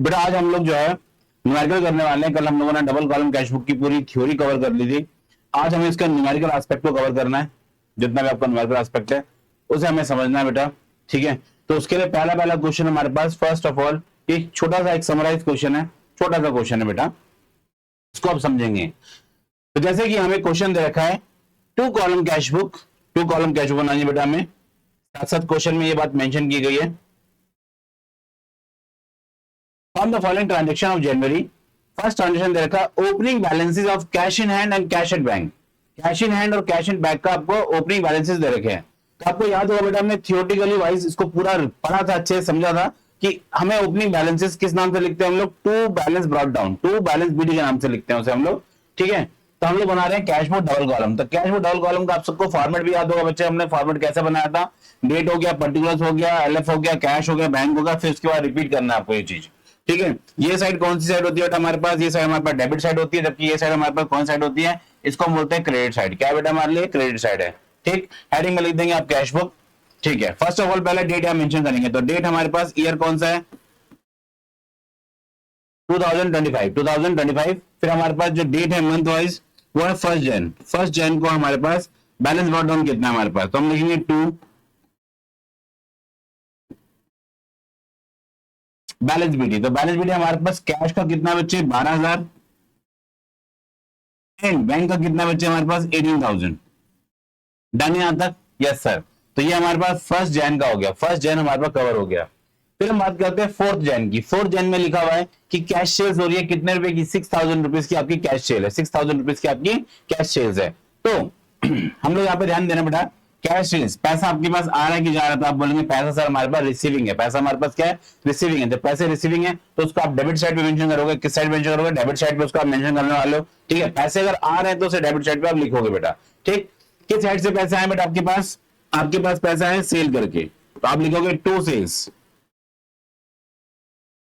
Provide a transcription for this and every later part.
बेटा आज हम लोग जो है न्यूमेरिकल करने वाले हैं। कल हम लोगों ने डबल कॉलम कैश बुक की पूरी थ्योरी कवर कर ली थी। आज हमें इसका न्यूमेरिकल एस्पेक्ट को कवर करना है। जितना भी आपका न्यूमेरिकल एस्पेक्ट है उसे हमें समझना है बेटा, ठीक है। तो उसके लिए पहला पहला क्वेश्चन हमारे पास, फर्स्ट ऑफ ऑल एक छोटा सा एक समराइज क्वेश्चन है, छोटा सा क्वेश्चन है बेटा, इसको आप समझेंगे। तो जैसे कि हमें क्वेश्चन दे रखा है टू कॉलम कैश बुक बनाइए बेटा। हमें साथ साथ क्वेश्चन में ये बात मेंशन की गई है, on the following transaction of January, first transaction दे रखा opening balances of cash in hand and cash at bank. Cash in hand और कैश इन बैंक का आपको ओपनिंग बैलेंसेस दे रखे हैं। तो आपको याद होगा बेटा हमने थियोरेटिकली वाइज इसको पूरा पढ़ा था, अच्छे से समझा था कि हमें ओपनिंग बैलेंसेस किस नाम से लिखते हैं हम लोग, to balance brought down, to balance BD के नाम से लिखते हैं उसे हम लोग, ठीक है। तो हम लोग बना रहे हैं कैश बुक डबल कॉलम। तो कैश बुक डबल कॉलम का आप सबको फॉर्मेट भी याद होगा बच्चे, हमने फॉर्मेट कैसे बनाया था, डेट हो गया, पर्टिकुलर्स हो गया, एलएफ हो गया, कैश हो गया, बैंक होगा, फिर उसके बाद रिपीट करना है आपको ये चीज, ठीक है। ये साइड कौन सी साइड होती है बेटा हमारे पास, ये साइड हमारे पास डेबिट साइड होती है, जबकि ये साइड हमारे पास कौन साइड होती है, इसको हम बोलते हैं क्रेडिट साइड। क्या बेटा हमारे लिए क्रेडिट साइड है, ठीक। हेडिंग में लिख देंगे आप कैश बुक, ठीक है। फर्स्ट ऑफ ऑल पहले डेट आप मेंशन करेंगे। तो डेट हमारे पास ईयर कौन सा है, 2025। फिर हमारे पास जो डेट है मंथ वाइज वो है फर्स्ट जैन को हमारे पास बैलेंस ब्रॉट डाउन कितना है हमारे पास, तो हम लिखेंगे 2 बैलेंस बीडी। तो बैलेंस बीडी हमारे पास कैश का कितना बच्चे 12,000 एंड बैंक का कितना बच्चे हमारे पास 18,000। डन है यहां तक, यस सर। तो ये हमारे पास फर्स्ट जैन का हो गया, फर्स्ट जैन हमारे पास कवर हो गया। फिर हम बात करते हैं फोर्थ जैन की। फोर्थ जैन में लिखा हुआ है कि कैश सेल्स हो रही है कितने रुपए की, 6,000 रुपीज की आपकी कैश सेल है, 6,000 रुपीज की आपकी कैश सेल्स है। तो हम लोग यहाँ पे ध्यान देना बेटा, कैश सेल्स पैसा आपके पास आ रहा है कि जा रहा है, तो आप बोलेंगे पैसा सर हमारे पास रिसीविंग है, पैसा हमारे पास क्या है रिसीविंग है। तो पैसे रिसीविंग है तो उसको आप डेबिट साइड पे मेंशन करोगे, किस साइड मेंशन करोगे, डेबिट साइड पे उसको आप मेंशन करने वाले हो, ठीक है। पैसे अगर आ रहे हैं तो उसे डेबिट साइड पे आप लिखोगे बेटा, ठीक। किस साइड से पैसे आए बेटा आपके पास पैसा है सेल करके, तो आप लिखोगे टू सेल्स,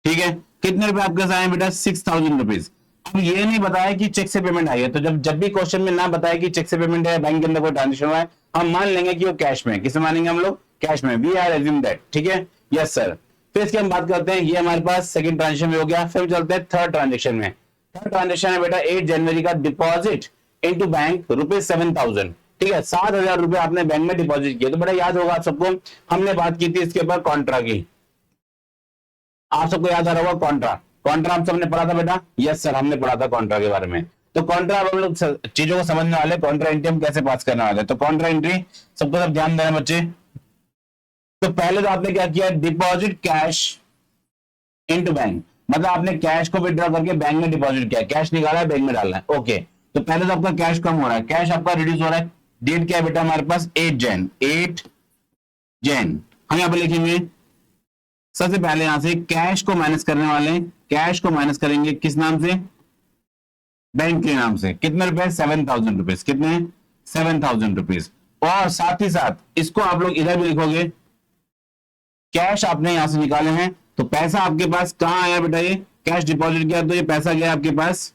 ठीक है। कितने रुपए आपके साथ आए बेटा 6,000 रुपीज। अब ये नहीं बताया कि चेक से पेमेंट आई है, तो जब भी क्वेश्चन में ना बताया कि चेक से पेमेंट है, बैंक के अंदर कोई ट्रांजेक्शन हुआ है, हम मान लेंगे कि वो कैश में है। किसे मानेंगे हम लोग, कैश में। वी आर एज्यूम दैट, ठीक है, यस सर। फिर इसके हम बात करते हैं, ये हमारे पास सेकंड ट्रांजेक्शन में हो गया। फिर चलते हैं थर्ड ट्रांजेक्शन में। थर्ड ट्रांजेक्शन है बेटा 8 जनवरी का डिपॉजिट इनटू बैंक ₹7,000, ठीक है। 7,000 रुपए आपने बैंक में डिपॉजिट किया। तो बेटा याद होगा आप सबको, हमने बात की थी इसके ऊपर कॉन्ट्रा की, आप सबको याद आ रहा होगा कॉन्ट्रा हम सबने पढ़ा था बेटा, यस सर हमने पढ़ा था कॉन्ट्रा के बारे में। तो कॉन्ट्रा अब हम लोग चीजों को समझने वाले, कॉन्ट्रा एंट्री हम कैसे पास करने वाले। तो कॉन्ट्रा एंट्री सबको सब ध्यान देना बच्चे। तो पहले तो आपने क्या किया, डिपॉजिट कैश इनटू बैंक, मतलब आपने कैश को विड्रॉ करके बैंक में डिपॉजिट किया, कैश निकाला है बैंक में डालना है, ओके। तो पहले तो आपका कैश कम हो रहा है, कैश आपका रिड्यूस हो रहा है। डेट क्या है बेटा हमारे पास 8 जैन। हम यहाँ पे लिखेंगे सबसे पहले यहां से कैश को माइनस करने वाले हैं, कैश को माइनस करेंगे किस नाम से, बैंक के नाम से। कितने रुपए 7,000 रुपीज, कितने 7,000 रुपीज। और साथ ही साथ इसको आप लोग इधर भी लिखोगे, कैश आपने यहां से निकाले हैं, तो पैसा आपके पास कहां आया बेटा, ये कैश डिपॉजिट किया तो ये पैसा गया आपके पास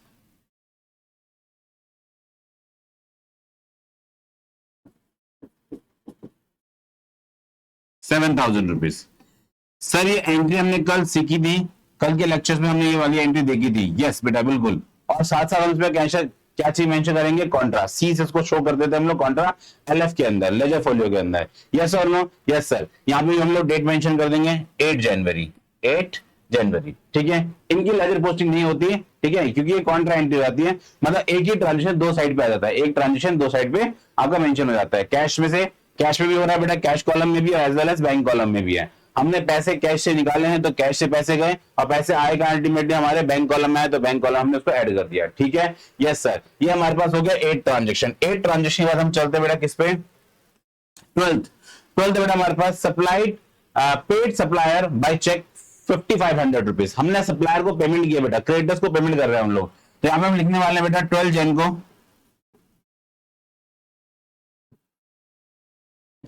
₹7,000। सर ये एंट्री हमने कल सीखी थी, कल के लेक्चर्स में हमने ये वाली एंट्री देखी थी, यस बेटा बिल्कुल। और साथ साथ हम इसमें क्या चीज मेंशन करेंगे, कॉन्ट्रा, सी से इसको शो कर देते हैं हम लोग, कॉन्ट्रा एलएफ के अंदर, लेजर फोलियो के अंदर, यस और नो, यस सर। यहाँ पे हम लोग डेट मेंशन कर देंगे 8 जनवरी, ठीक है। इनकी लेजर पोस्टिंग नहीं होती है, ठीक है, क्योंकि ये कॉन्ट्रा एंट्री हो जाती है, मतलब एक ही ट्रांजेक्शन दो साइड पे आ जाता है, एक ट्रांजेक्शन दो साइड पे आपका मेंशन हो जाता है। कैश में से कैश में भी हो रहा है बेटा, कैश कॉलम में भी as well as bank column में भी है। हमने पैसे कैश से निकाले हैं तो कैश से पैसे गए, और पैसे आएगा अल्टीमेटली हमारे बैंक कॉलम में आए तो बैंक कॉलम हमने उसको ऐड कर दिया, ठीक है, यस सर। ये हमारे पास हो गया 8 ट्रांजेक्शन। 8 ट्रांजेक्शन के बाद हम चलते बेटा किस पे, 12th बेटा हमारे पास supplied paid supplier by cheque 5,500 rupees. हमने सप्लायर को पेमेंट किया बेटा, क्रेडिटर्स को पेमेंट कर रहे हैं हम लोग। तो यहाँ पे हम लिखने वाले हैं बेटा 12 जैन को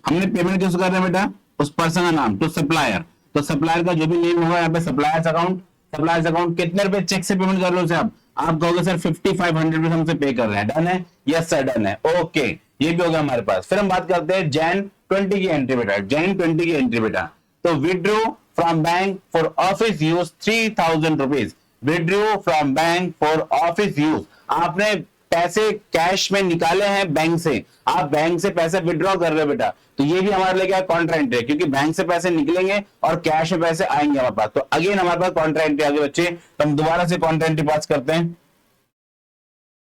हमने पेमेंट किसको कर रहे हैं बेटा, उस पर्सन का नाम, तो सप्लायर। तो सप्लायर का जो भी नेम होगा यहाँ पे सप्लायर्स अकाउंट कितने रुपए चेक से पेमेंट कर रहे हो सर आप कहोगे सर 5,500 रुपीज हमसे पे कर रहे हैं, डन है, यस सर डन है, ओके। ये भी होगा हमारे पास। फिर हम बात करते हैं जैन 20 की एंट्री बेटा, तो withdraw from bank for office use 3000 rupees, withdraw from bank for office use. आपने पैसे कैश में निकाले हैं बैंक से, आप बैंक से पैसे विड्रॉ कर रहे हो बेटा, तो ये भी हमारे लिए क्या कॉन्ट्रा एंट्री है, क्योंकि बैंक से पैसे निकलेंगे और कैश में पैसे आएंगे हमारे पास। तो अगेन हमारे पास कॉन्ट्रा एंट्री आगे बच्चे, तो हम दोबारा से कॉन्ट्रा एंट्री पास करते हैं।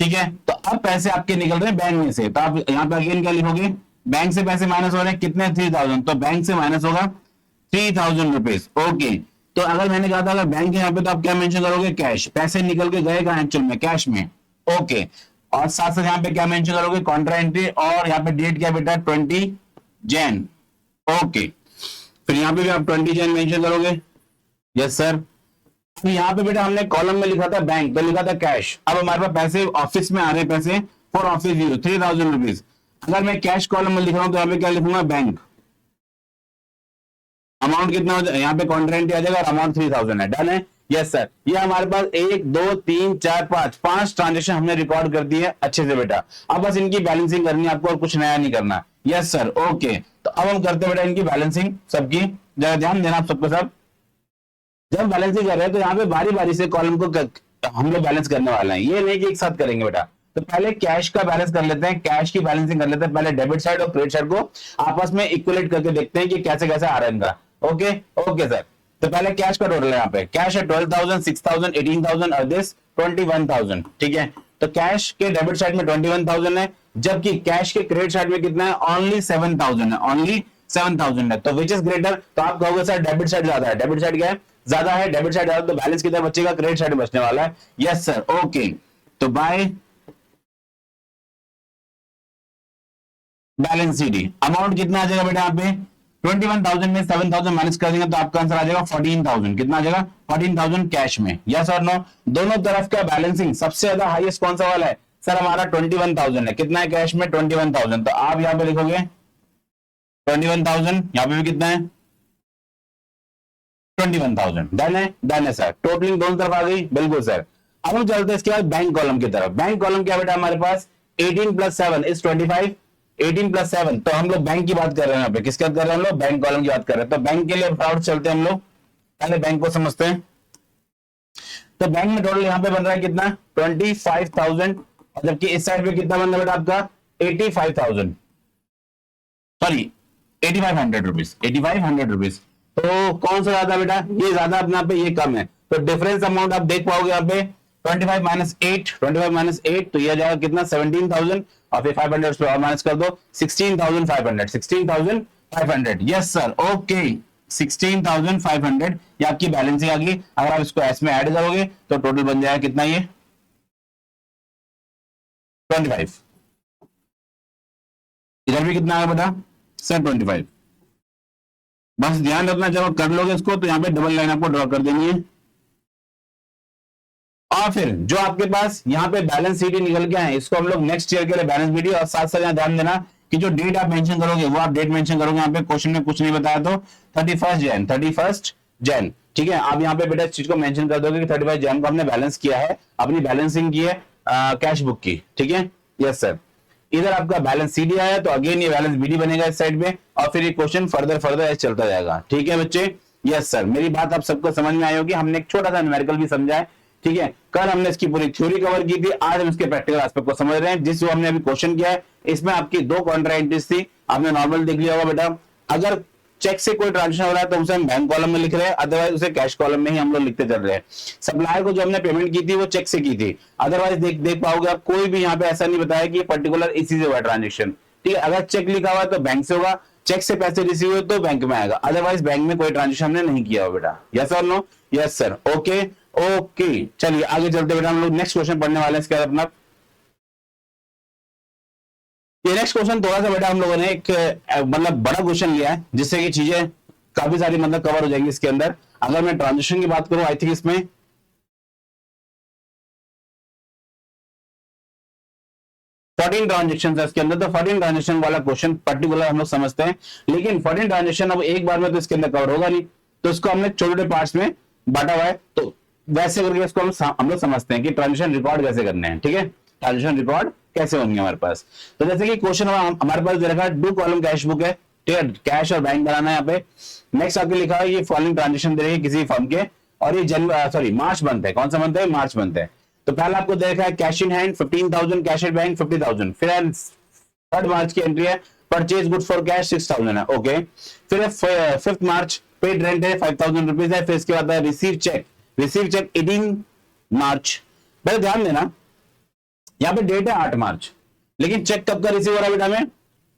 ठीक है, तो अब पैसे आपके निकल रहे हैं बैंक में से, तो आप यहाँ पे अगेन क्या लिखोगे, बैंक से पैसे माइनस हो रहे हैं कितने 3000, तो बैंक से माइनस होगा 3000 रुपीज। ओके, तो अगर मैंने कहा था अगर बैंक है यहाँ पे, तो आप क्या मेंशन करोगे, कैश, पैसे निकल के गए कहां एक्चुअल में, कैश में। ओके, और साथ साथ यहाँ पे क्या मेंशन करोगे, कॉन्ट्रा एंट्री, और यहाँ पे डेट क्या बेटा 20 जैन। ओके, फिर यहाँ पे भी आप 20 जैन मेंशन करोगे। Yes sir. तो यहाँ पे बेटा हमने कॉलम में लिखा था बैंक, तो लिखा था कैश। अब हमारे पास पैसे ऑफिस में आ रहे हैं, पैसे फॉर ऑफिस यूज 3000 रुपीज। अगर मैं कैश कॉलम में लिख रहा हूं तो यहाँ पे क्या लिखूंगा, बैंक। अमाउंट कितना हो जाए, यहाँ पे कॉन्ट्रा एंट्री आ जाएगा और अमाउंट 3000 है। डन है। Yes sir. ये हमारे पास 1 2 3 4 5 ट्रांजेक्शन हमने रिकॉर्ड कर दी है अच्छे से बेटा। अब बस इनकी बैलेंसिंग करनी है आपको और कुछ नया नहीं करना। Yes sir. ओके, तो अब हम करते हैं बेटा इनकी बैलेंसिंग सबकी, जरा ध्यान देना आप सबको। सब जब बैलेंसिंग कर रहे हैं तो यहाँ पे बारी बारी से कॉलम को हम लोग बैलेंस करने वाले हैं, ये नहीं कि एक साथ करेंगे बेटा। तो पहले कैश का बैलेंस कर लेते हैं, कैश की बैलेंसिंग कर लेते हैं। पहले डेबिट साइड और क्रेडिट साइड को आपस में इक्वलेट करके देखते हैं कि कैसे कैसे आ रहा है इनका। Okay okay sir. तो पहले कैश का टोटल है, यहाँ पे कैश है 12,000, 6,000, 18,000 और दिस 21,000। ठीक है, तो कैश के डेबिट साइड में 21,000 है, जबकि कैश के क्रेडिट साइड में कितना है, ओनली 7,000 है, ओनली 7,000 है। तो विच इज ग्रेटर, तो आप कहोगे सर डेबिट साइड ज्यादा है। डेबिट साइड क्या है, ज्यादा है, डेबिट साइड ज्यादा, तो बैलेंस कितना बचेगा, क्रेडिट साइड बचने वाला है। Yes sir. ओके, तो बाय बैलेंस सीडी अमाउंट कितना आ जाएगा बेटा, यहाँ पे 21,000 में 7,000 माइनस कर देंगे तो आपका आंसर आ जाएगा 14,000। कितना आ जाएगा, 14,000 कैश में। यस और नो। दोनों तरफ का बैलेंसिंग सबसे ज्यादा हाईएस्ट कौन सा वाला है, सर हमारा 21,000 है। कितना है कैश में, 21,000। तो आप यहाँ पे लिखोगे 21,000, यहाँ पे भी कितना है 21,000। डन है, डन है सर। टोटलिंग दोनों तरफ आ गई, बिल्कुल सर। अब हम चलते हैं इसके बाद बैंक कॉलम की तरफ। बैंक कॉलम क्या बेटा हमारे पास 18 + 7 इज 25, 18 + 7। तो हम लोग बैंक की बात कर रहे हैं यहाँ पे, किसकी बात कर रहे हैं हम लोग, बैंक कॉलम की बात कर रहे हैं। तो बैंक के लिए फटाफट चलते हैं हम लोग, पहले बैंक को समझते हैं। तो बैंक में टोटल यहाँ पे बन रहा है कितना 25,000, और जबकि इस साइड पे कितना बन रहा है बेटा आपका 85,000, सॉरी 8,500 रुपीज, 8,500 रुपीज। तो कौन सा ज्यादा बेटा, ये ज्यादा अपने आप पे, ये कम है। तो डिफरेंस अमाउंट आप देख पाओगे यहाँ पे 25 - 8, 25 - 8, तो ये जाएगा कितना 17,000, और फिर 500 उस पे और माइनस कर दो 16,500, 16,500। Yes sir. ओके, 16,500 ये आपकी बैलेंसिंग आ गई। अगर आप इसको एस में ऐड करोगे तो टोटल बन जाएगा कितना, ये 25। इधर भी कितना आएगा बेटा सर 25। बस ध्यान रखना, जब आप कर लोगे इसको तो यहाँ पे डबल लाइन आपको ड्रॉ कर देनी है। और फिर जो आपके पास यहाँ पे बैलेंस शीट निकल के आए, इसको हम लोग नेक्स्ट ईयर के लिए बैलेंस वीडियो, और साथ साथ यहाँ ध्यान देना कि जो डेट आप मेंशन करोगे वो आप डेट मेंशन करोगे। यहाँ पे क्वेश्चन में कुछ नहीं बताया तो 31 जैन, 31 जैन। ठीक है, आप यहाँ पे बेटा इस चीज को मेंशन कर दोगे कि 31 जैन को हमने बैलेंस किया है, अपनी बैलेंसिंग की है कैश बुक की। ठीक है। Yes sir. इधर आपका बैलेंस सीडी आया तो अगेन ये बैलेंस बीडी बनेगा इस साइड में, और फिर ये क्वेश्चन फर्दर ऐसे चलता जाएगा। ठीक है बच्चे। Yes sir. मेरी बात आप सबको समझ में आई होगी। हमने एक छोटा सा न्यूमेरिकल भी समझा है। ठीक है, कल हमने इसकी पूरी थ्योरी कवर की थी, आज हम इसके प्रैक्टिकल एस्पेक्ट को समझ रहे हैं। जिस जो हमने अभी क्वेश्चन किया है इसमें आपकी 2 कॉन्ट्रा एंट्रीज थी, आपने नॉर्मल देख लिया होगा बेटा। अगर चेक से कोई ट्रांजेक्शन हो रहा है तो उसे हम बैंक कॉलम में लिख रहे हैं, अदरवाइज उसे कैश कॉलम में ही हम लोग लिखते चल रहे हैं। सप्लायर को जो हमने पेमेंट की थी वो चेक से की थी, अदरवाइज देख पाओगे आप, कोई भी यहाँ पे ऐसा नहीं बताया कि पर्टिकुलर इसी से हुआ ट्रांजेक्शन। ठीक है, अगर चेक लिखा हुआ है तो बैंक से होगा, चेक से पैसे रिसीव हुए तो बैंक में आएगा, अदरवाइज बैंक में कोई ट्रांजेक्शन हमने नहीं किया हो बेटा। यस और no. Yes sir. Okay okay, चलिए आगे चलते बेटा, हम लोग नेक्स्ट क्वेश्चन पढ़ने वाले हैं इसके बाद अपना। ये नेक्स्ट क्वेश्चन थोड़ा सा बेटा हम लोगों ने एक मतलब बड़ा क्वेश्चन लिया है, जिससे कि चीजें काफी सारी मतलब कवर हो जाएंगी इसके अंदर। अगर मैं ट्रांजेक्शन की बात करूं, आई थिंक इसमें 14 ट्रांजेक्शन है इसके अंदर। तो 14 ट्रांजेक्शन वाला क्वेश्चन पर्टिकुलर हम लोग समझते हैं, लेकिन 14 ट्रांजेक्शन अब एक बार में तो इसके अंदर कवर होगा नहीं, तो इसको हमने छोटे छोटे पार्ट्स में बांटा हुआ है। तो वैसे करके इसको हम लोग समझते हैं कि ट्रांजेक्शन रिकॉर्ड कैसे करने हैं। ठीक है, ट्रांजेक्शन रिकॉर्ड कैसे होंगे हमारे पास। तो जैसे कि क्वेश्चन हमारे पास दे रखा है, 2 कॉलम कैश बुक है, ठीक है, कैश और बैंक बनाना है यहाँ पे। नेक्स्ट आपके लिखा है ये फॉलोइंग ट्रांजेक्शन दे रही है किसी फर्म के, और ये मार्च मंथ है। कौन सा मंथ है? मार्च मंथ है। तो पहला आपको देखा है cash in hand 15,000, cash at bank 50,000। फिर 3 मार्च की एंट्री है परचेज गुड फॉर कैश 6,000 है, ओके। फिर 5 मार्च पेड रेंट है 5,000 रुपीज है। फिर इसके बाद है रिसीव चेक 18 मार्च। पहले ध्यान देना यहाँ पे डेट है 8 मार्च, लेकिन चेक कब का रिसीव हो रहा है बेटा? में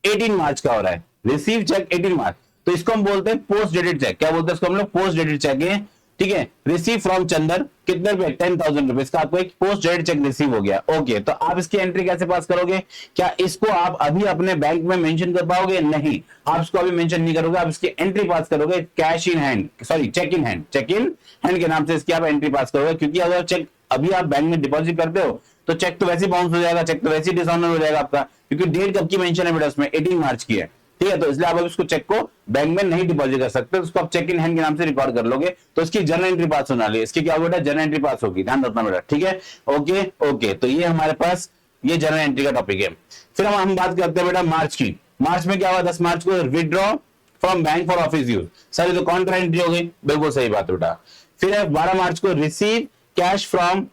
18 मार्च का हो रहा है रिसीव चेक 18 मार्च। तो इसको हम बोलते हैं पोस्ट डेटेड चेक। क्या बोलते हैं इसको हम लोग? पोस्ट डेटेड चेक है, ठीक है। रिसीव फ्रॉम चंदर कितने रुपए? 10,000 रुपीज का आपको एक पोस्ट डेटेड चेक रिसीव हो गया, ओके। तो आप इसकी एंट्री कैसे पास करोगे? क्या इसको आप अभी अपने बैंक में मेंशन कर पाओगे? नहीं, आप इसको अभी मेंशन नहीं करोगे, आप इसकी एंट्री पास करोगे cash in hand, sorry cheque in hand, cheque in hand के नाम से इसकी आप एंट्री पास करोगे। क्योंकि अगर चेक अभी आप बैंक में डिपॉजिट करते हो तो चेक तो वैसे ही बाउंस हो जाएगा, चेक तो वैसे ही डिसऑनर हो जाएगा आपका, क्योंकि डेट कब की मेंशन है बेटा उसमें? 18 मार्च की है, ठीक है। तो इसलिए आप उसको चेक को बैंक में नहीं डिपॉजिट कर सकते, उसको आप चेक इन हैंड के नाम से रिकॉर्ड कर लोगे, तो इसकी जर्नल एंट्री पास होने वाली है। इसकी क्या होगा बेटा? जर्नल एंट्री पास होगी, ध्यान रखना बेटा, ठीक है। ओके ओके, तो ये हमारे पास ये जर्नल एंट्री का टॉपिक है। फिर हम बात करते हैं बेटा मार्च की। मार्च में क्या हुआ? 10 मार्च को withdraw from bank for office use. Sir ये तो कॉन्ट्रा एंट्री हो गई, बिल्कुल सही बात बेटा। फिर 12 मार्च को रिसीव कैश फ्रॉम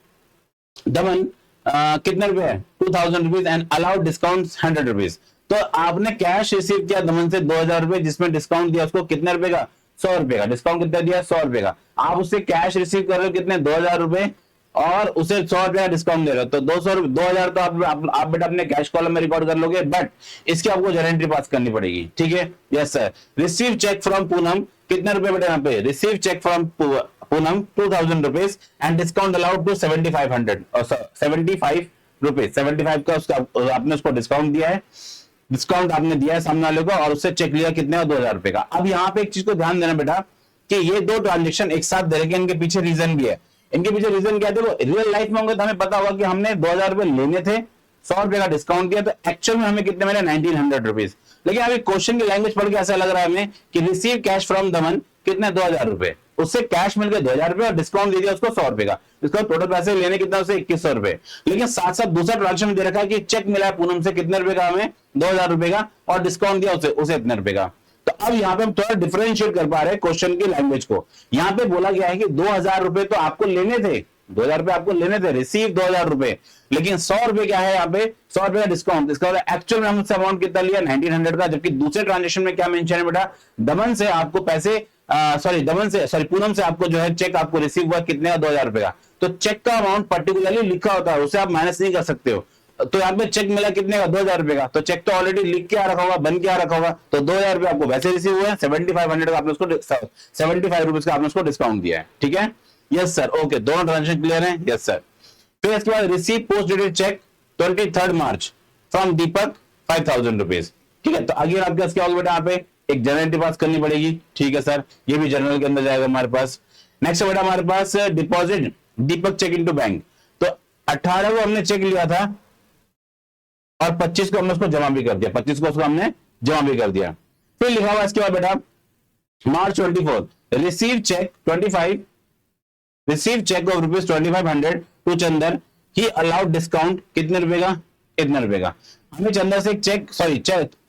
दमन, कितने रुपए है? 2,000 rupees and allowed discount 100 rupees. तो आपने कैश रिसीव किया दमन से 2,000 रुपए, जिसमें डिस्काउंट दिया उसको कितने रुपए का? 100 रुपए का। डिस्काउंट कितना दिया? 100 रुपए का। आप उससे कैश रिसीव कर रहे हो कितने? 2,000 रुपए, और उसे 100 रुपए का डिस्काउंट दे रहे हो, तो 2,000 तो आप बेटा अपने कैश कॉलम में रिकॉर्ड कर लोगे, बट इसकी आपको जर्नल एंट्री पास करनी पड़ेगी, ठीक है। Yes sir. Receive cheque from Poonam, कितने रुपए बेटा यहाँ पे? Receive cheque from Poonam 2,000 rupees and discount allowed to 75 rupees. 75 का उसका आपने उसको डिस्काउंट दिया है, डिस्काउंट आपने दिया है सामने वाले को, और उससे चेक लिया कितने? 2,000 रुपए का। अब यहाँ पे एक चीज को ध्यान देना बेटा कि ये दो ट्रांजेक्शन एक साथ दे रहे, इनके पीछे रीजन भी है। इनके पीछे रीजन क्या है? देखो रियल लाइफ में होंगे तो हमें पता होगा कि हमने 2,000 रुपए लेने थे, 100 रुपए का डिस्काउंट दिया, तो एक्चुअल में हमें कितने मिले? 1,900 रुपीज। लेकिन अभी क्वेश्चन की लैंग्वेज पढ़ के ऐसा लग रहा है हमें कि रिसीव कैश फ्रॉम दमन कितने? 2,000 रुपए। उससे कैश मिल गए 2,000 रुपए और डिस्काउंट दे दिया उसको 100 रुपए का। इसका टोटल पैसे लेने कितना? उसे 2,100 रुपए। लेकिन साथ साथ दूसरा ट्रांजेक्शन दे रखा है कि चेक मिला है पूनम से कितने रुपए का? हमें 2,000 रुपए का, और डिस्काउंट दिया उसे इतने रुपए का। तो अब यहाँ पे हम थोड़ा डिफरेंशिएट कर पा रहे हैं क्वेश्चन की लैंग्वेज को। यहाँ पे बोला गया है कि 2,000 रुपए तो आपको लेने थे, 2,000 रुपए आपको लेने थे, रिसीव 2,000 रुपए, लेकिन 100 रुपए क्या है यहाँ पे? 100 रुपए का डिस्काउंट। इसका मतलब एक्चुअल में हमसे अमाउंट कितना लिया? 1,900 का। जबकि दूसरे ट्रांजेक्शन में क्या मेंशन है बेटा? दमन से आपको पैसे पूनम से आपको जो है चेक आपको रिसीव हुआ कितने का? 2,000 रुपए का। तो चेक का अमाउंट पर्टिकुलरली लिखा होता है, उसे आप माइनस नहीं कर सकते हो। तो यहाँ पे चेक मिला कितने का? 2,000 रुपए का। तो चेक तो ऑलरेडी लिख के आ रखा होगा, बन के आ रखा होगा, तो 2,000 रुपए आपको वैसे रिसीव हुए, 7,500 का आपने उसको 75 रुपीज का आपने उसको डिस्काउंट दिया है, ठीक है। यस सर, ओके, दोनों ट्रांजेक्शन क्लियर है? Yes sir. फिर इसके बाद receive post dated check 23 March from Deepak 5,000 rupees, ठीक है। तो अगेन आपके क्या होगा बेटा? यहाँ पे एक जर्नल एंट्री पास करनी पड़ेगी, ठीक है सर। ये भी जर्नल के अंदर जाएगा हमारे पास। नेक्स्ट बेटा हमारे पास डिपॉजिट दीपक चेक इनटू बैंक। तो 18 को हमने चेक लिया था और 25 को हमने उसको जमा भी कर दिया, 25 को उसको हमने जमा भी कर दिया। फिर लिखा हुआ इसके बाद बेटा March 24 receive cheque 25 receive cheque of rupees 2,500 to Chander, he allowed discount कितने रुपए का? इतने रुपए का। हमें चंदर से एक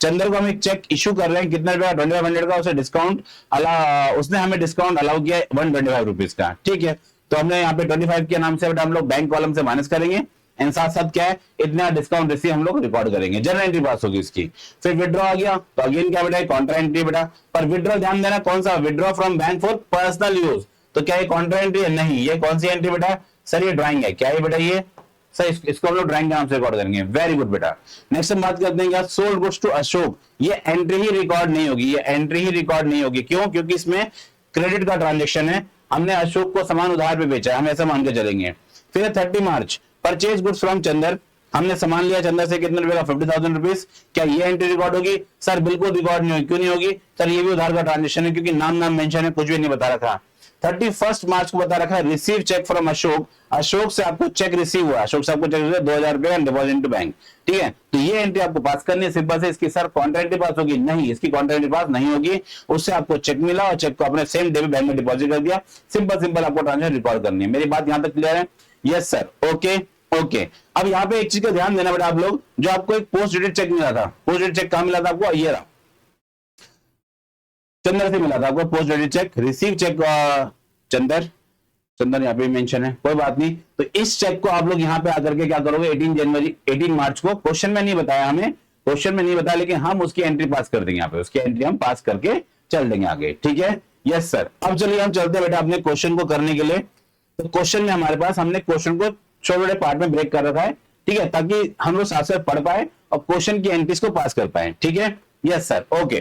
चंदर को हम एक चेक इशू कर रहे हैं कितने रुपए का? 2,500 का। उसे डिस्काउंट उसने हमें डिस्काउंट अलाउ किया 125 रुपीज का, ठीक है। तो हमने यहाँ पे 25 के नाम से बेटा हम लोग बैंक कॉलम से माइनस करेंगे, एंड साथ साथ क्या है? इतना डिस्काउंट रिसीव हम लोग रिकॉर्ड करेंगे, जर्नल एंट्री पास होगी इसकी। फिर विड्रॉ आ गया, तो अगेन क्या बेटा? कॉन्ट्रा एंट्री बेटा। पर विड्रॉ ध्यान देना कौन सा? Withdraw from bank for personal use. तो क्या ये कॉन्ट्रा एंट्री है? नहीं। ये कौन सी एंट्री बेटा? सर ये ड्राइंग है। क्या है बेटा? ये सर इसको हम लोग ड्राइंग के नाम से रिकॉर्ड करेंगे। वेरी गुड बेटा। नेक्स्ट हम बात करते हैं सोल्ड गुड्स टू अशोक। ये एंट्री ही रिकॉर्ड नहीं होगी, ये एंट्री ही रिकॉर्ड नहीं होगी। क्यों? क्योंकि इसमें क्रेडिट का ट्रांजेक्शन है, हमने अशोक को सामान उधार पे बेचा है, हम ऐसा मान के चलेंगे। फिर 30 March purchase goods from Chandar, हमने सामान लिया चंदर से कितने रुपए का? 50,000 रुपीज। क्या ये एंट्री रिकॉर्ड होगी? सर बिल्कुल रिकॉर्ड नहीं होगी। क्यों नहीं होगी? सर ये भी उधार का ट्रांजेक्शन है, क्योंकि नाम मेंशन है, कुछ भी नहीं बता रखा। 31 मार्च को बता रखा है receive cheque from Ashok, Ashok से आपको चेक रिसीव हुआ, अशोक से आपको चेक रिसीव 2,000 रुपए डिपॉजिट टू बैंक, ठीक है। तो ये एंट्री आपको पास करनी है सिंपल से। इसकी सर कॉन्ट्रा एंट्री पास होगी? नहीं, इसकी कॉन्ट्रा एंट्री पास नहीं होगी। उससे आपको चेक मिला और चेक को आपने सेम डे में बैंक में डिपॉजिट कर दिया। सिंपल आपको ट्रांजेक्शन रिकॉर्ड करनी है। मेरी बात यहां तक क्लियर है? Yes sir, okay okay. अब यहाँ पे एक चीज का ध्यान देना बेटा आप लोग, जो आपको एक पोस्ट डेटेड चेक मिला था, पोस्ट डेटेड चेक कहां मिला था आपको? ये रहा चंदर से मिला था आपको post dated cheque, receive cheque Chander, Chandan यहाँ पे मेंशन है, कोई बात नहीं। तो इस चेक को आप लोग यहाँ पे आकर के क्या करोगे, 18 मार्च को, क्वेश्चन में नहीं बताया हमें, क्वेश्चन में नहीं बताया, लेकिन हम उसकी एंट्री पास कर देंगे, यहाँ पे उसकी एंट्री हम पास करके चल देंगे आगे, ठीक है। Yes sir. अब चलिए हम चलते हैं बेटा अपने क्वेश्चन को करने के लिए। तो क्वेश्चन में हमारे पास, हमने क्वेश्चन को छोटे छोटे पार्ट में ब्रेक कर रखा है, ठीक है, ताकि हम लोग साथ साथ पढ़ पाए और क्वेश्चन की एंट्रीज को पास कर पाए, ठीक है। Yes sir, okay.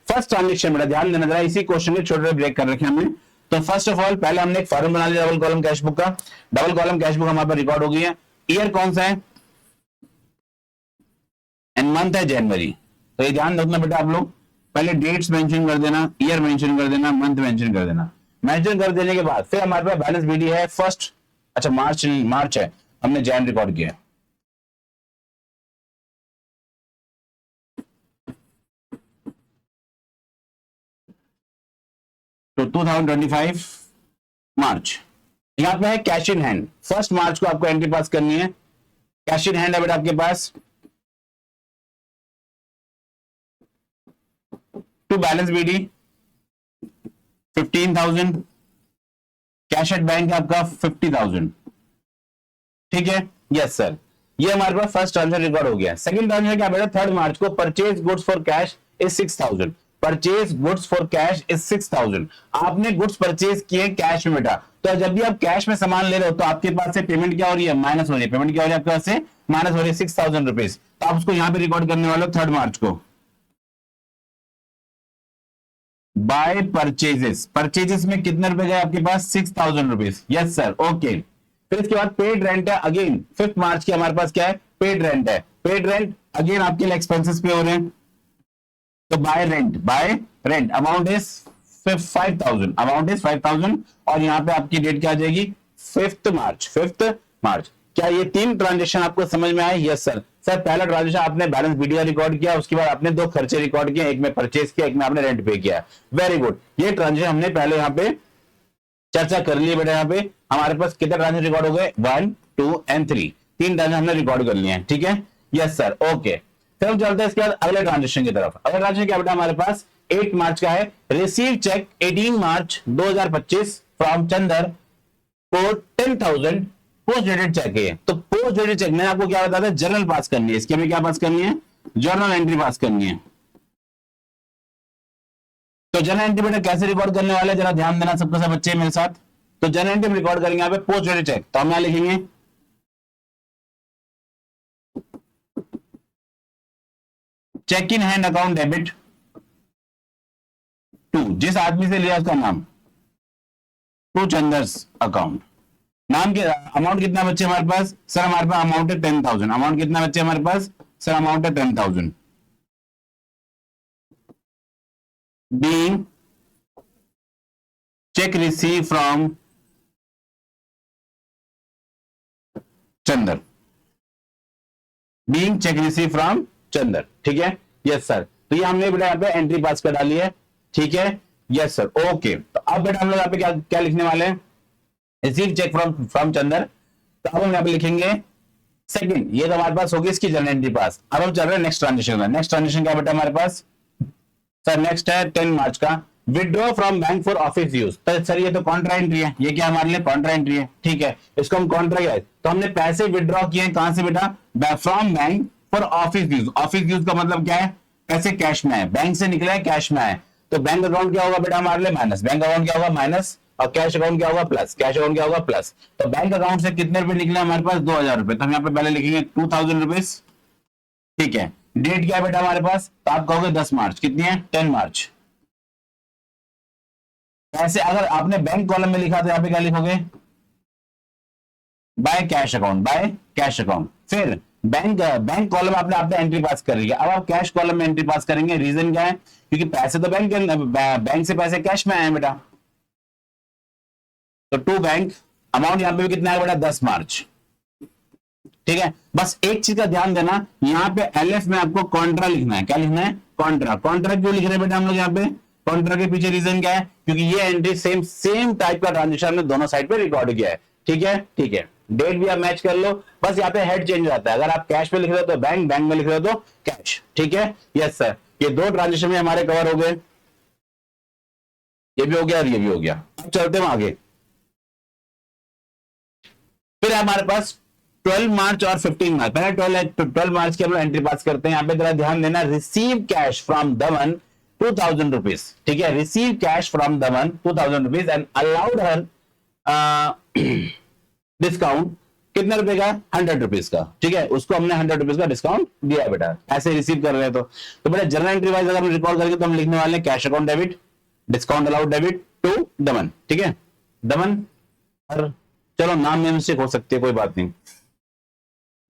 First transaction बेटा ध्यान देना जरा, इसी क्वेश्चन के छोटे छोटे ब्रेक कर रखे हमने। तो फर्स्ट ऑफ ऑल पहले हमने एक फॉर्म बना लिया डबल कॉलम कैश बुक का। डबल कॉलम कैश बुक हमारे पास रिकॉर्ड हो गई है। ईयर कौन सा है, एंड मंथ है जनवरी। तो ये ध्यान रखना बेटा आप लोग, पहले डेट्स मेंशन कर देना, ईयर मेंशन कर देना, मंथ मेंशन कर देना। मेंशन कर देने के बाद फिर हमारे पास बैलेंस बीडी है फर्स्ट, अच्छा मार्च है, हमने जैन रिकॉर्ड किया। तो 2025 मार्च। यहां पे है cash in hand, first March को आपको एंट्री पास करनी है। कैश इन हैंड है बेटा आपके पास, to balance BD 15,000, cash at bank है आपका 50,000, ठीक है। यस सर, ये हमारे पास फर्स्ट ट्रांजेक्शन रिकॉर्ड हो गया। सेकंड ट्रांजेक्शन क्या बेटा, 3 मार्च को purchase goods for cash is 6,000, purchase goods for cash is 6,000। आपने गुड्स परचेज किए कैश में बेटा, तो जब भी आप कैश में सामान ले रहे हो तो आपके पास से पेमेंट क्या हो रही है, माइनस हो रही है। पेमेंट क्या हो रही है आपके पास से, माइनस हो रही है 6,000 रुपीज। तो आप उसको यहां पे रिकॉर्ड करने वाले हो 3 मार्च को। बाय परचेजेस, परचेजेस में कितने रुपए गए आपके पास, 6,000 रुपीज। Yes sir, okay. फिर इसके बाद पेड रेंट है, अगेन 5 मार्च के हमारे पास क्या है, पेड रेंट है। पेड रेंट अगेन आपके लिए एक्सपेंसेस पे हो रहे हैं, तो bye rent amount is 5,000, amount is 5,000। और यहाँ पे आपकी डेट क्या आ जाएगी, 5th मार्च। क्या ये 3 ट्रांजेक्शन आपको समझ में आए? Yes sir. सर पहला ट्रांजेक्शन आपने बैलेंस बीडीआर रिकॉर्ड किया, उसके बाद आपने 2 खर्चे रिकॉर्ड किए, एक में परचेज किया, एक में आपने रेंट पे किया। वेरी गुड, ये ट्रांजेक्शन हमने पहले यहाँ पे चर्चा कर ली बेटा। यहाँ पे हमारे पास कितने ट्रांजेक्शन रिकॉर्ड हो गए, 1, 2 एंड 3, 3 ट्रांजेक्शन हमने रिकॉर्ड कर लिए हैं, ठीक है। Yes sir, okay. फिर हम चलते हैं इसके बाद अगले ट्रांजेक्शन की तरफ। अगला ट्रांजेक्शन क्या बेटा हमारे पास 8 मार्च का है, receive cheque 18 March 2025 from Chander for 10,000, post dated cheque है। तो पोस्ट डेटेड चेक मैंने आपको क्या बताया था, जर्नल पास करनी है, इसके में क्या पास करनी है, जर्नल एंट्री पास करनी है। तो जर्नल एंट्री बेटा कैसे रिकॉर्ड करने वाले, जरा ध्यान देना सबके सब बच्चे मेरे साथ। तो जर्नल एंट्री रिकॉर्ड करेंगे यहाँ पे पोस्ट डेटेड चेक, तो हम यहां लिखेंगे cheque in hand account debit to, जिस आदमी से लिया उसका नाम, टू चंदर्स अकाउंट। नाम के अमाउंट कितना बच्चे हमारे पास, सर हमारे पास अमाउंट है 10,000। अमाउंट कितना बच्चे हमारे पास, सर अमाउंट है 10,000। Being cheque receive from Chander, being cheque receive from Chander, ठीक है। यस सर, तो ये हमने बेटा यहाँ पे एंट्री पास कर डाली है, ठीक है। Yes sir, okay. तो अब बेटा हम लोग यहाँ पे क्या क्या लिखने वाले हैं, रिसीव चेक फ्रॉम चंदर। तो अब हम यहाँ पे लिखेंगे सेकंड, ये तो हमारे पास होगी इसकी जर्नल एंट्री पास। अब हम चल रहे हैं नेक्स्ट ट्रांजेक्शन में। नेक्स्ट ट्रांजेक्शन क्या बेटा हमारे पास, सर नेक्स्ट है 10 मार्च का, withdraw from bank for office use. तो सर ये तो कॉन्ट्रा एंट्री है, ये क्या हमारे लिए कॉन्ट्रा एंट्री है, ठीक है। इसको हम कॉन्ट्रा किया है, तो हमने पैसे विड्रॉ किए कहां से बेटा, from bank for office use. Office use का मतलब क्या है, पैसे कैश में है, बैंक से निकले कैश में है। तो बैंक अकाउंट क्या होगा बेटा हमारे लिए माइनस, बैंक अकाउंट क्या होगा माइनस, और कैश अकाउंट क्या होगा प्लस, कैश अकाउंट क्या होगा प्लस। तो बैंक अकाउंट से कितने रुपए निकले हमारे पास, 2,000 रुपए। तो हम यहाँ पे पहले लिखेंगे 2,000 रुपीज, ठीक है। डेट क्या है बेटा हमारे पास, तो आप कहोगे 10 मार्च, कितनी है 10 मार्च। ऐसे अगर आपने बैंक कॉलम में लिखा तो यहाँ पे क्या लिखोगे, by cash account, by cash account. फिर बैंक कॉलम आपने आपने एंट्री पास कर लिया। अब आप कैश कॉलम में एंट्री पास करेंगे, रीजन क्या है, क्योंकि पैसे तो बैंक से पैसे कैश में आए हैं बेटा। तो टू बैंक, अमाउंट यहां पे भी कितना है बेटा 10 मार्च, ठीक है। बस एक चीज का ध्यान देना, यहाँ पे एलएफ में आपको कॉन्ट्रा लिखना है। क्या लिखना है, कॉन्ट्रा। कॉन्ट्रा क्यों लिख रहे हैं बेटा हम लोग यहाँ पे, कॉन्ट्रा के पीछे रीजन क्या है, क्योंकि ये एंट्री सेम टाइप का ट्रांजेक्शन ने दोनों साइड पे रिकॉर्ड किया है, ठीक है, ठीक है। डेट भी आप मैच कर लो, बस यहाँ पे हेड चेंज हो जाता है। अगर आप कैश में लिख रहे हो तो बैंक, बैंक में लिख रहे हो तो कैश, ठीक है। यस सर, ये 2 ट्रांजेक्शन में हमारे कवर हो गए। ये भी हो गया और ये भी हो गया। अब चलते हैं आगे। फिर हमारे पास 12 मार्च और 15 मार्च, पहले 12 मार्च की हम लोग एंट्री पास करते हैं। यहाँ पे जरा ध्यान देना, receive cash from Daman 2000 rupees, ठीक है, receive cash from Daman 2000 rupees and allowed her discount कितने रुपए का, 100 रुपीज का, ठीक है, उसको हमने 100 रुपीज का डिस्काउंट दिया बेटा, ऐसे रिसीव कर रहे हैं। तो बेटा जनरल एंट्री वाइज अगर हम रिकॉर्ड करेंगे तो हम लिखने वाले हैं cash account debit, discount allowed debit to Daman, ठीक है, दमन। और चलो नाम में मिस्टेक हो सकती है, कोई बात नहीं,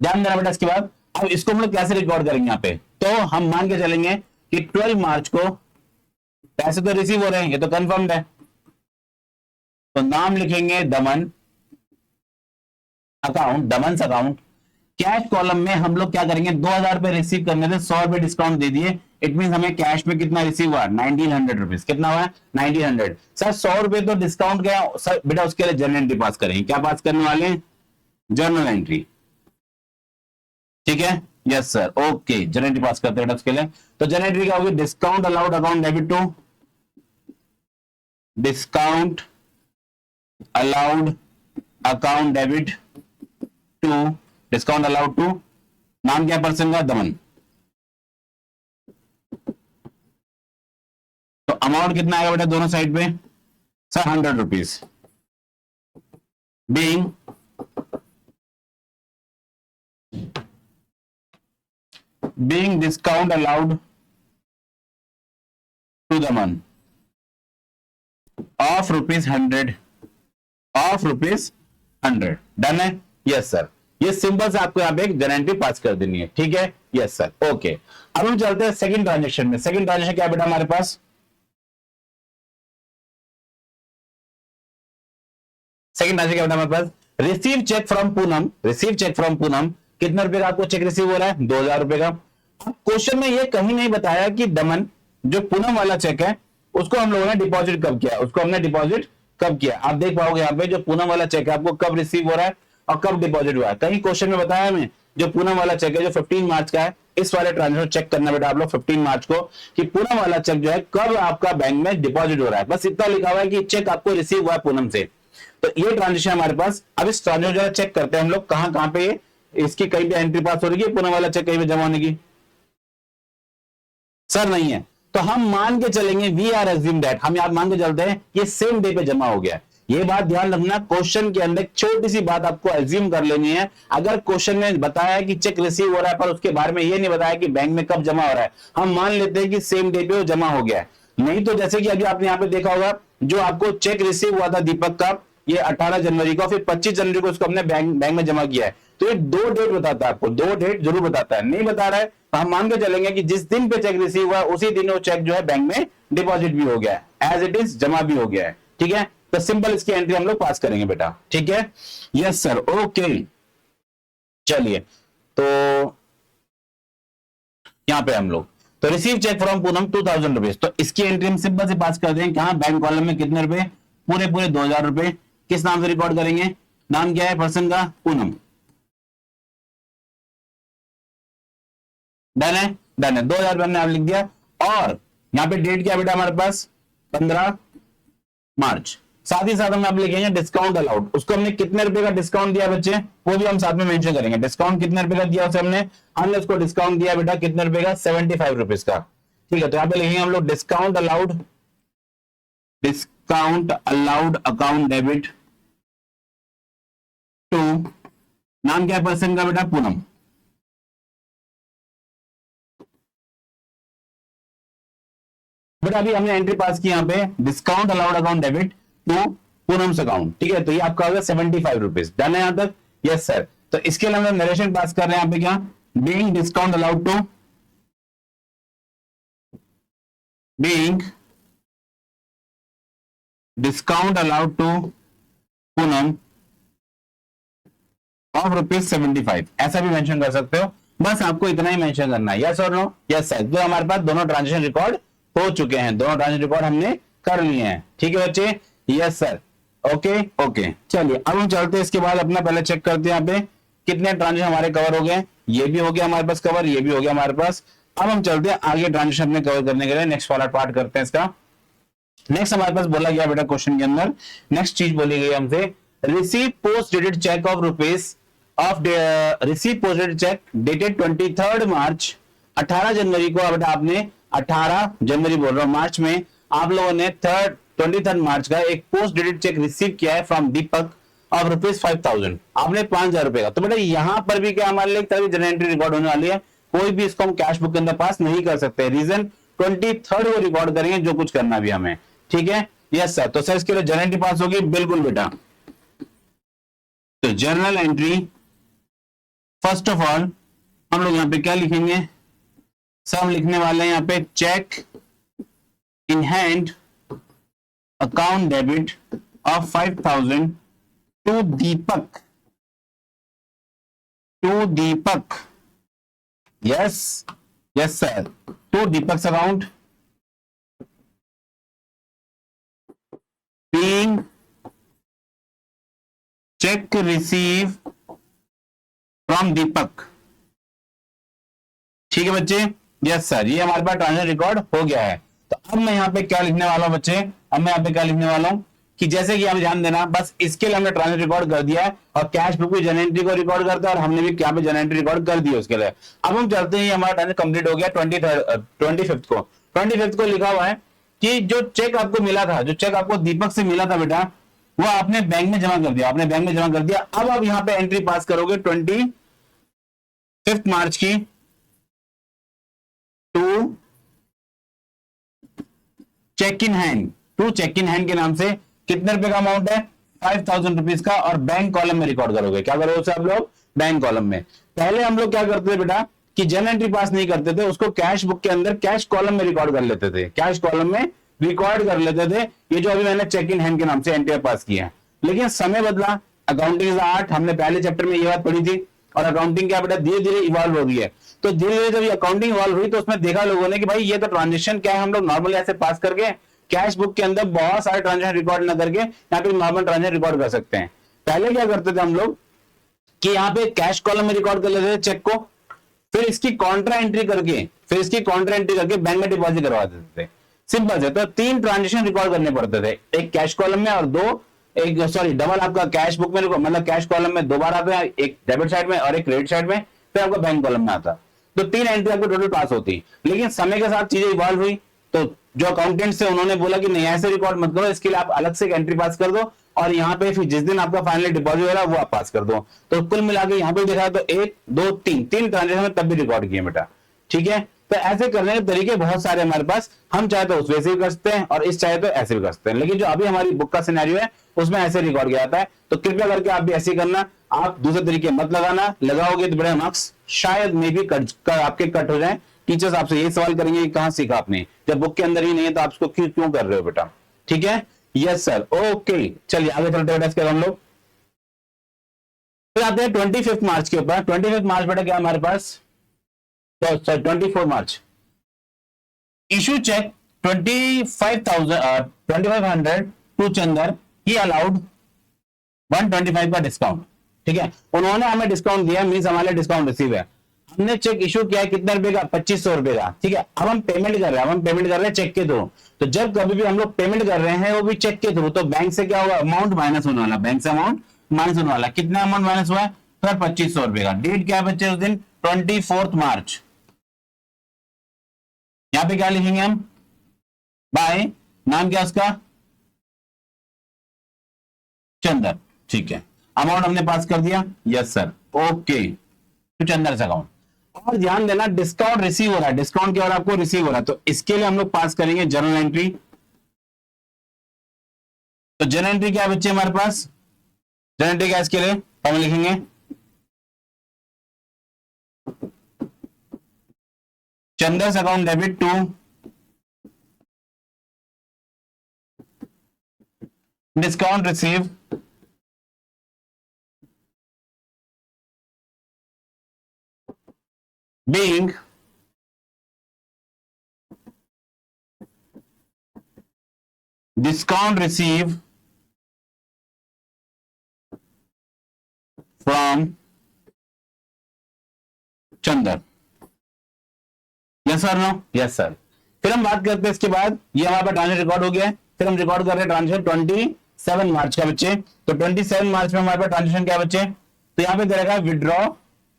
ध्यान देना बेटा। इसके बाद अब इसको हम लोग कैसे रिकॉर्ड करेंगे यहाँ पे, तो हम मान के चलेंगे कि 12 मार्च को पैसे तो रिसीव हो रहे हैं, ये तो कंफर्म्ड है, तो नाम लिखेंगे दमन अकाउंट, दमन अकाउंट। कैश कॉलम में हम लोग क्या करेंगे, 2000 रुपए रिसीव करने थे, 100 रुपए डिस्काउंट दे दिए, इट मीन हमें कैश में कितना रिसीव हुआ, 1900 रुपीज। कितना हुआ, 1900। सर 100 रुपए तो डिस्काउंट गया सर, बेटा उसके लिए जर्नल एंट्री पास करेंगे। क्या पास करने वाले हैं, जर्नल एंट्री, ठीक है, yes sir, okay, journal entry pass करते हैं उसके लिए। तो जर्नल एंट्री क्या होगी, discount allowed account debit to, discount allowed account debit to, discount allowed to, नाम क्या पर्सन का, दमन। तो अमाउंट कितना आएगा बेटा दोनों साइड पे, sir 100 rupees, being discount allowed to Daman of ₹100, of ₹100। Done है, यस सर। ये सिंपल से आपको यहाँ पे एक गारंटी पास कर देनी है, ठीक है, यस सर, ओके। अब हम चलते हैं सेकंड ट्रांजेक्शन में। सेकंड ट्रांजेक्शन क्या बेटा हमारे पास, सेकंड ट्रांजेक्शन क्या बेटा हमारे पास, receive cheque from Poonam, receive cheque from Poonam, कितना रुपए का आपको चेक रिसीव हो रहा है, 2000 रुपए का। क्वेश्चन में ये कहीं नहीं बताया कि दमन जो पूनम वाला चेक है उसको हम लोगों ने डिपॉजिट कब किया, उसको हमने डिपॉजिट कब किया। आप देख पाओगे यहाँ पे जो पूनम वाला चेक है आपको कब रिसीव हो रहा है और कब डिपॉजिट हुआ है। कहीं क्वेश्चन में बताया हमें जो पूनम वाला चेक है जो 15 मार्च का है, इस वाले ट्रांजेक्शन चेक करना बेटा आप लोग 15 मार्च को कि पूनम वाला चेक जो है कब आपका बैंक में डिपॉजिट हो रहा है। बस इतना लिखा हुआ है कि चेक आपको रिसीव हुआ है पूनम से। तो ये ट्रांजेक्शन हमारे पास, अब इस ट्रांजेक्शन चेक करते हैं हम लोग कहां पे इसकी कहीं पे एंट्री पास हो रही है, पूनम वाला चेक कहीं पे जमा होने की, सर नहीं है। तो हम मान के चलेंगे, वी आर एज्यूम दैट, हम याद मान के चलते हैं ये सेम डे पे जमा हो गया। ये बात ध्यान रखना, क्वेश्चन के अंदर छोटी सी बात आपको एज्यूम कर लेनी है। अगर क्वेश्चन में बताया कि चेक रिसीव हो रहा है पर उसके बारे में ये नहीं बताया कि बैंक में कब जमा हो रहा है, हम मान लेते हैं कि सेम डे पे वो जमा हो गया है। नहीं तो जैसे कि अभी आपने यहाँ पे देखा होगा जो आपको चेक रिसीव हुआ था दीपक का, ये 18 जनवरी को, फिर 25 जनवरी को उसको हमने बैंक में जमा किया है। तो ये 2 डेट बताता है आपको, 2 डेट जरूर बताता है। नहीं बता रहा है तो हम मान के चलेंगे कि जिस दिन पे चेक रिसीव हुआ उसी दिन वो चेक जो है बैंक में डिपॉजिट भी हो गया है, एज इट इज जमा भी हो गया है, ठीक है। तो सिंपल इसकी एंट्री हम लोग पास करेंगे बेटा, ठीक है, यस सर, ओके। चलिए तो यहां पे हम लोग तो receive cheque from Poonam 2000 rupees, तो इसकी एंट्री हम सिंपल से पास कर देंगे। कहां, बैंक कॉलम में कितने रुपए, पूरे 2000 रुपए। किस नाम से रिकॉर्ड करेंगे, नाम क्या है पर्सन का, पूनम। डन है, डन है, 2000 रुपए हमने आप लिख दिया। और यहाँ पे डेट क्या बेटा हमारे पास, 15 मार्च। साथ ही साथ हम आप लिखेंगे डिस्काउंट अलाउड, उसको हमने कितने रुपए का डिस्काउंट दिया बच्चे, वो भी हम साथ में मेंशन करेंगे। डिस्काउंट कितने रुपए का दिया उसे हमने उसको डिस्काउंट दिया बेटा कितने रुपए का, 75 रुपीज का, ठीक है। तो यहाँ पे लिखेंगे हम लोग discount allowed, discount allowed account debit to, नाम क्या है पर्सन का बेटा, पूनम। बेटा अभी हमने एंट्री पास की यहाँ पे discount allowed account debit to Poonam's account, ठीक है। तो ये आपका होगा 75 रुपीज। डन है यहां तक, यस सर। तो इसके लिए हम नरेशन पास कर रहे हैं यहाँ पे क्या, being discount allowed to, being discount allowed to Poonam of ₹75, ऐसा भी मेंशन कर सकते हो। बस आपको इतना ही मेंशन करना है, यस और नो, यस सर। तो हमारे पास दोनों ट्रांजेक्शन रिकॉर्ड हो चुके हैं, दोनों ट्रांजेक्शन रिकॉर्ड हमने कर लिए हैं, ठीक है बच्चे, यस सर, ओके ओके। चलिए अब हम चलते हैं, इसके बाद अपना पहले चेक करते हैं यहाँ पे कितने ट्रांजेक्शन हमारे कवर हो गए। ये भी हो गया हमारे पास कवर, ये भी हो गया हमारे पास। अब हम चलते हैं आगे ट्रांजेक्शन अपने कवर करने के लिए, नेक्स्ट वाला पार्ट करते हैं इसका। नेक्स्ट हमारे पास बोला गया बेटा क्वेश्चन के अंदर, नेक्स्ट चीज बोली गई हमसे, receive post dated check of rupees of receive post dated check dated 23 मार्च, 18 जनवरी को बेटा आपने 18 जनवरी बोल रहा हूं मार्च में आप लोगों ने 23 मार्च का एक पोस्ट डेटेड चेक रिसीव किया है फ्रॉम दीपक ऑफ रुपीज 5000, आपने 5000 रुपए का। तो बेटा यहां पर भी क्या हमारे लिए जनरल एंट्री रिकॉर्ड होने वाली है, कोई भी इसको हम कैश बुक के अंदर पास नहीं कर सकते, रीजन 23 को रिकॉर्ड करेंगे जो कुछ करना भी हमें, ठीक है। यस सर, तो सर इसके लिए जनरल एंट्री पास होगी, बिल्कुल बेटा। तो journal entry first of all हम लोग यहां पे क्या लिखेंगे, सब लिखने वाले हैं यहां पे cheque in hand account debit of 5000 to Deepak, yes yes sir, to Deepak account being cheque receive from Deepak, ठीक है बच्चे। यस सर, ये हमारे पास ट्रांजेक्शन रिकॉर्ड हो गया है। तो अब मैं यहाँ पे क्या लिखने वाला हूं बच्चे, अब मैं यहाँ पे क्या लिखने वाला हूं कि जैसे कि आप ध्यान देना, बस इसके लिए हमने ट्रांजेक्शन रिकॉर्ड कर दिया है और कैश बुक भी जनरल एंट्री को रिकॉर्ड करता है और हमने भी यहाँ पे जनरल एंट्री रिकॉर्ड कर दिया उसके लिए। अब हम चलते हैं, हमारा ट्रांजेक्शन कंप्लीट हो गया 25 को लिखा हुआ है कि जो चेक आपको मिला था, जो चेक आपको दीपक से मिला था बेटा, वो आपने बैंक में जमा कर दिया, आपने बैंक में जमा कर दिया। अब आप यहाँ पे एंट्री पास करोगे 25 मार्च की to cheque in hand, to cheque in hand के नाम से कितने रुपए का अमाउंट है, 5000 रुपीज का, और बैंक कॉलम में रिकॉर्ड करोगे। क्या करोगे आप लोग, बैंक कॉलम में। पहले हम लोग क्या करते थे बेटा कि जनरल एंट्री पास नहीं करते थे, उसको कैश बुक के अंदर कैश कॉलम में रिकॉर्ड कर लेते थे, कैश कॉलम में रिकॉर्ड कर लेते थे। ये जो अभी मैंने चेक इन हैंड के नाम से एंट्री पास किया है, लेकिन समय बदला, अकाउंटिंग आर्ट हमने पहले चैप्टर में ये बात पढ़ी थी, और अकाउंटिंग क्या बेटा धीरे धीरे इवॉल्व हो रही है। तो धीरे धीरे जब अकाउंटिंग इवॉल्व हुई तो उसमें देखा लोगों ने कि भाई ये तो ट्रांजेक्शन क्या है, हम लोग नॉर्मली ऐसे पास करके कैश बुक के अंदर बहुत सारे ट्रांजेक्शन रिकॉर्ड न करके यहाँ पे नॉर्मल ट्रांजेक्शन रिकॉर्ड कर सकते हैं। पहले क्या करते थे हम लोग कि यहाँ पे कैश कॉलम में रिकॉर्ड कर लेते थे चेक को, फिर इसकी कॉन्ट्रा एंट्री करके बैंक में डिपॉजिट करवा देते थे। सिंपल से तो 3 ट्रांजेक्शन रिकॉर्ड करने पड़ते थे, एक कैश कॉलम में और डबल आपका कैश बुक में, मतलब कैश कॉलम में 2 बार आता है, एक डेबिट साइड में और एक क्रेडिट साइड में, फिर आपका बैंक कॉलम में आता। तो 3 एंट्री आपको टोटल पास होती। लेकिन समय के साथ चीजें इवॉल्व हुई, तो जो अकाउंटेंट से उन्होंने बोला कि नहीं ऐसे रिकॉर्ड मत करो, इसके लिए आप अलग से एक एंट्री पास कर दो और यहाँ पे फिर जिस दिन आपका फाइनली डिपॉजिट हो रहा है वो आप पास कर दो। तो कुल मिला के यहाँ पे देखा तो 1 2 3 ट्रांजेक्शन तब भी रिकॉर्ड किए बेटा, ठीक है। तो ऐसे करने के तरीके बहुत सारे हमारे पास, हम चाहे तो उस वैसे भी कर सकते हैं और इस चाहे तो ऐसे भी कर सकते हैं, लेकिन जो अभी हमारी बुक का सिनेरियो है उसमें ऐसे रिकॉर्ड किया जाता है। तो कृपया करके आप भी ऐसे करना, आप दूसरे तरीके मत लगाना, लगाओगे तो बड़े मार्क्स शायद में भी आपके कट हो जाए। टीचर्स आपसे यही सवाल करेंगे कि कहां सीखा आपने, जब बुक के अंदर ही नहीं है तो आप उसको क्यों कर रहे हो बेटा, ठीक है। यस सर, ओके चलिए आगे चलते हैं इसके हम लोग। फिर आते हैं 25 मार्च के ऊपर। 25 मार्च बेटा क्या हमारे पास, 24 March issue cheque 2500 to Chander, he allowed 125 का डिस्काउंट, ठीक है। उन्होंने हमें डिस्काउंट दिया, मींस हमारे डिस्काउंट रिसीव है। हमने चेक इशू किया कितने रुपए का, 2500 रुपए का, ठीक है। अब हम पेमेंट कर रहे हैं चेक के थ्रू। तो जब कभी भी हम लोग पेमेंट कर रहे हैं वो भी चेक के थ्रू, तो बैंक से क्या होगा, अमाउंट माइनस होने वाला, बैंक से अमाउंट माइनस होने वाला। कितना अमाउंट माइनस हुआ है, सर 2500 रुपए का। डेट क्या है बच्चे उस दिन, 24 मार्च। यहां पे क्या लिखेंगे हम, बाय, नाम क्या उसका, चंदर, ठीक है। अमाउंट हमने पास कर दिया, यस सर, ओके, तो चंदर से अकाउंट। और ध्यान देना डिस्काउंट रिसीव हो रहा है, डिस्काउंट क्या हो रहा है आपको, रिसीव हो रहा है। तो इसके लिए हम लोग पास करेंगे जर्नल एंट्री। तो जर्नल एंट्री क्या है बच्चे हमारे पास, जर्नल एंट्री क्या है इसके लिए, हम लिखेंगे Chander's account debit to discount receive being discount received from Chander, yes sir no, yes sir. फिर हम बात करते हैं इसके बाद, ये हमारे पास ट्रांजेक्शन रिकॉर्ड हो गया है। फिर हम रिकॉर्ड कर रहे हैं ट्रांजेक्शन 27 मार्च का बच्चे। तो 27 मार्च में हमारे पास ट्रांजेक्शन क्या बच्चे, तो यहाँ पे दे रखा है withdraw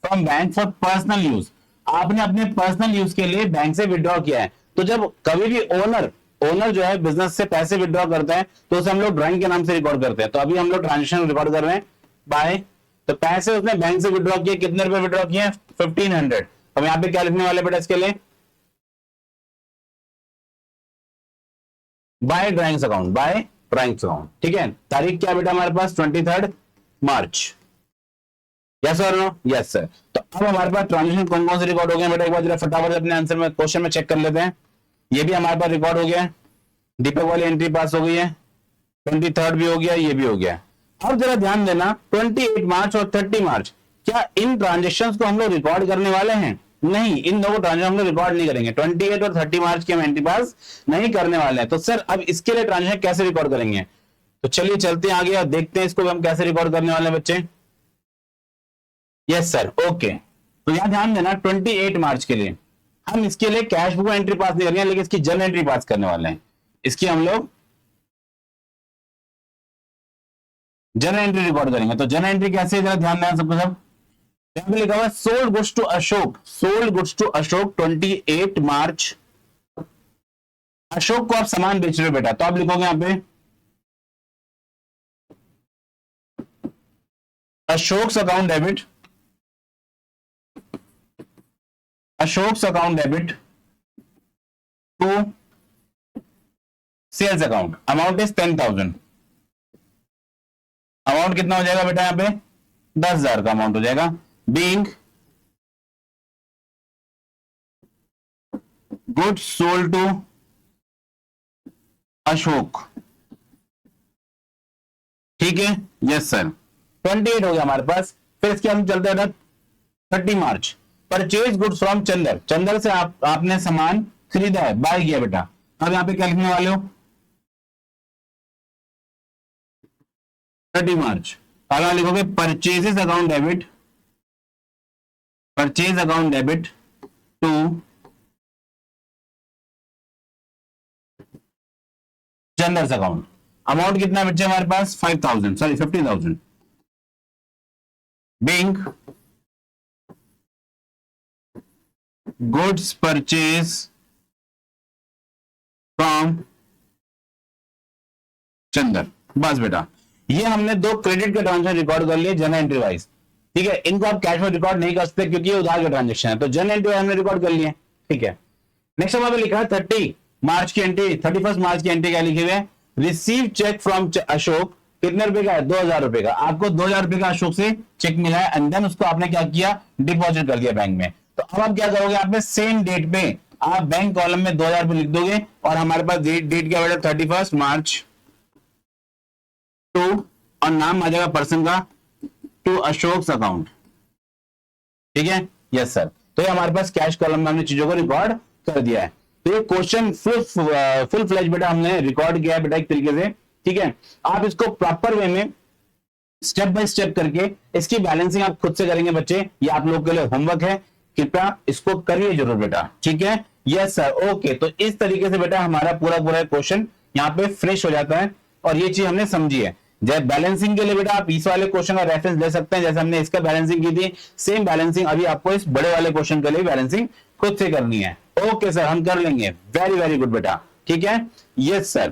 from bank for personal use. आपने अपने पर्सनल यूज के लिए बैंक से विड्रॉ किया है। तो जब कभी भी ओनर जो है बिजनेस से पैसे विड्रॉ करते हैं तो उसे हम लोग ड्राइंग के नाम से रिकॉर्ड करते हैं। तो अभी हम लोग ट्रांजेक्शन रिकॉर्ड कर रहे हैं बाय, तो पैसे उसने बैंक से विड्रॉ किए, कितने रुपए विड्रॉ किए, 1500। हम यहाँ पे क्या लिखने वाले बेटा इसके लिए, by drawings account, by drawings account. ठीक है, तारीख क्या बेटा हमारे पास 23 मार्च। यस और नो, यस सर। तो अब हमारे पास ट्रांजेक्शन कौन कौन से रिकॉर्ड हो गए बेटा, एक बार जरा फटाफट अपने आंसर में क्वेश्चन में चेक कर लेते हैं। ये भी हमारे पास रिकॉर्ड हो गया, दीपक वाली एंट्री पास हो गई है, 23 भी हो गया, ये भी हो गया। अब जरा ध्यान देना 28 मार्च और 30 मार्च, क्या इन ट्रांजेक्शन्स को हम लोग रिकॉर्ड करने वाले हैं? नहीं, इन दोनों ट्रांजेक्शन हम लोग रिकॉर्ड नहीं करेंगे। 28 और 30 मार्च की हम एंट्री पास नहीं करने वाले हैं। तो सर अब इसके लिए ट्रांजेक्शन कैसे रिकॉर्ड करेंगे? तो चलिए चलते हैं आगे और देखते हैं इसको हम कैसे रिकॉर्ड करने वाले हैं बच्चे। Yes sir, okay. तो यहां ध्यान देना 28 मार्च के लिए हम इसके लिए कैश बुक एंट्री पास नहीं करेंगे, लेकिन इसकी जर्नल एंट्री पास करने वाले हैं। इसकी हम लोग जर्नल एंट्री रिकॉर्ड करेंगे। तो जर्नल एंट्री कैसे है, जरा ध्यान देना सबको। सब यहां पे लिखा हुआ sold goods to Ashok, sold goods to Ashok 28 March. Ashok को आप सामान बेच रहे हो बेटा, तो आप लिखोगे यहां पे Ashok's account debit, Ashok's account debit to sales account, amount is 10,000। Amount कितना हो जाएगा बेटा यहां पे, 10,000 का अमाउंट हो जाएगा। Being goods sold to Ashok. ठीक है, यस सर। 28 हो गया हमारे पास। फिर इसके हम चलते हैं 30 March, purchase goods from Chander, Chander से आपने सामान खरीदा है, बाय किया बेटा। अब यहां पे क्या लिखने वाले हो, 30 मार्च। अब लिखोगे purchases account debit, purchase account debit to Chander's account. Amount कितना है बच्चे हमारे पास, 5,000, sorry 50,000। Being goods purchase from Chander. बस बेटा, ये हमने दो क्रेडिट के ट्रांजेक्शन रिकॉर्ड कर लिए जनरल एंट्री वाइज। ठीक है, इनको आप कैश में रिकॉर्ड नहीं कर सकते क्योंकि ये उधार के ट्रांजेक्शन है, तो जनरल एंट्री हमने रिकॉर्ड कर लिए। ठीक है, नेक्स्ट हमारे लिखा है 30 मार्च की एंट्री, 31 मार्च की एंट्री क्या लिखे हुए, रिसीव चेक फ्रॉम अशोक, कितने रुपए का है, 2,000 रुपए का। आपको 2,000 रुपए का अशोक से चेक मिला है एंड देन उसको आपने क्या किया, डिपॉजिट कर दिया बैंक में। तो अब आप क्या करोगे, आप सेम डेट पे आप बैंक कॉलम में 2,000 रुपए लिख दोगे और हमारे पास डेट क्या बेटा 31 मार्च टू, और नाम आ जाएगा पर्सन का, टू अशोक अकाउंट। ठीक है, यस सर। तो ये हमारे पास कैश कॉलम में हमने चीजों को रिकॉर्ड कर दिया है। तो ये क्वेश्चन फुल फ्लैश बेटा हमने रिकॉर्ड किया है बेटा एक तरीके से। ठीक है, आप इसको प्रॉपर वे में स्टेप बाय स्टेप करके इसकी बैलेंसिंग आप खुद से करेंगे बच्चे, ये आप लोग के लिए होमवर्क है, कृपया इसको करिए जरूर बेटा। ठीक है, यस सर, ओके। तो इस तरीके से बेटा हमारा पूरा क्वेश्चन यहाँ पे फ्रेश हो जाता है और ये चीज हमने समझी है। जब बैलेंसिंग के लिए बेटा आप इस वाले क्वेश्चन का रेफरेंस ले सकते हैं, जैसे हमने इसका बैलेंसिंग की थी, सेम बैलेंसिंग अभी आपको इस बड़े वाले क्वेश्चन के लिए बैलेंसिंग खुद से करनी है। ओके सर, हम कर लेंगे। वेरी वेरी गुड बेटा। ठीक है, यस सर।